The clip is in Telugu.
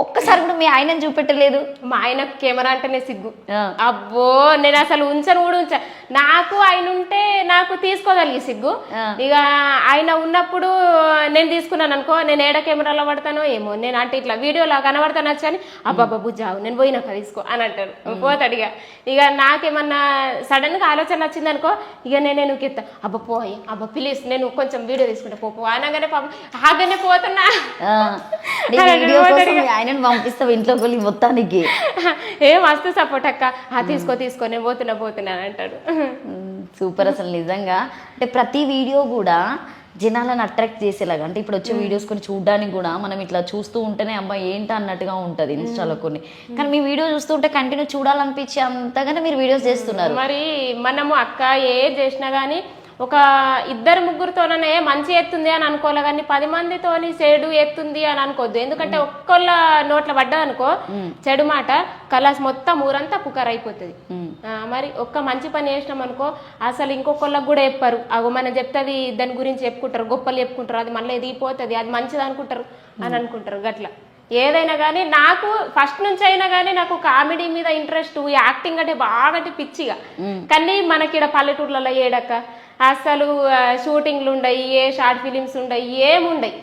ఒక్కసారి కూడా మీ ఆయనని చూపెట్టలేదు? మా ఆయన కెమెరా అంటేనే సిగ్గు. అబ్బో నేను అసలు ఉంచను కూడా ఉంచా. నాకు ఆయన ఉంటే నాకు తీసుకోగలిగి సిగ్గు. ఇక ఆయన ఉన్నప్పుడు నేను తీసుకున్నాను అనుకో, నేను ఏడ కెమెరాలో పడతానో ఏమో, నేను అంటే ఇట్లా వీడియోలో కనబడతాను కానీ అబ్బాబ్బా బుజ్జావు నేను పోయినాక తీసుకో అని అంటారు. పోతాడు. ఇక నాకేమన్నా సడన్ గా ఆలోచన వచ్చింది అనుకో, ఇక నేనే నువ్వు ఎత్తా, అబ్బా పోయి అబ్బా ప్లీజ్ నేను కొంచెం వీడియో తీసుకుంటా పో అనగానే పాపం ఆగానే పోతున్నా. ఆయనను పంపిస్తావు ఇంట్లో మొత్తానికి? ఏం మస్తు సపోర్ట్ అక్క, తీసుకో నేను పోతున్నా అని అంటాడు. సూపర్. అసలు నిజంగా అంటే ప్రతి వీడియో కూడా జనాలను అట్రాక్ట్ చేసేలాగా, అంటే ఇప్పుడు వచ్చే వీడియోస్ కొన్ని చూడడానికి కూడా మనం ఇట్లా చూస్తూ ఉంటేనే అబ్బా ఏంట అన్నట్టుగా ఉంటుంది ఇన్స్టాలో కొన్ని. కానీ మీ వీడియో చూస్తుంటే కంటిన్యూ చూడాలనిపించి అంతగానే మీరు వీడియోస్ చేస్తున్నారు. మరి మనము అక్క ఏ చేసినా గానీ ఒక ఇద్దరు ముగ్గురితోనే మంచి ఎత్తుంది అని అనుకోలే, కానీ 10 మందితోని చెడు ఎత్తుంది అని అనుకోవద్దు. ఎందుకంటే ఒక్కళ్ళ నోట్ల పడ్డదనుకో చెడు మాట, కలాస్ మొత్తం ఊరంతా పుకార్ అయిపోతుంది. మరి ఒక్క మంచి పని చేసినాం అనుకో అసలు ఇంకొకళ్ళకి కూడా చెప్పారు, అగో మనం చెప్తుంది దాని గురించి చెప్పుకుంటారు, గొప్పలు చెప్పుకుంటారు, అది మళ్ళీ ఎదిగిపోతుంది, అది మంచిది అనుకుంటారు అని అనుకుంటారు. గట్లా ఏదైనా కానీ నాకు ఫస్ట్ నుంచి అయినా కానీ నాకు కామెడీ మీద ఇంట్రెస్ట్, యాక్టింగ్ అంటే బాగా పిచ్చిగా. కానీ మనకి ఇక్కడ పల్లెటూర్లలో ఏడక్క అసలు షూటింగ్లు ఉండయి, ఏ షార్ట్ ఫిలిమ్స్ ఉండయి, ఏముండయి.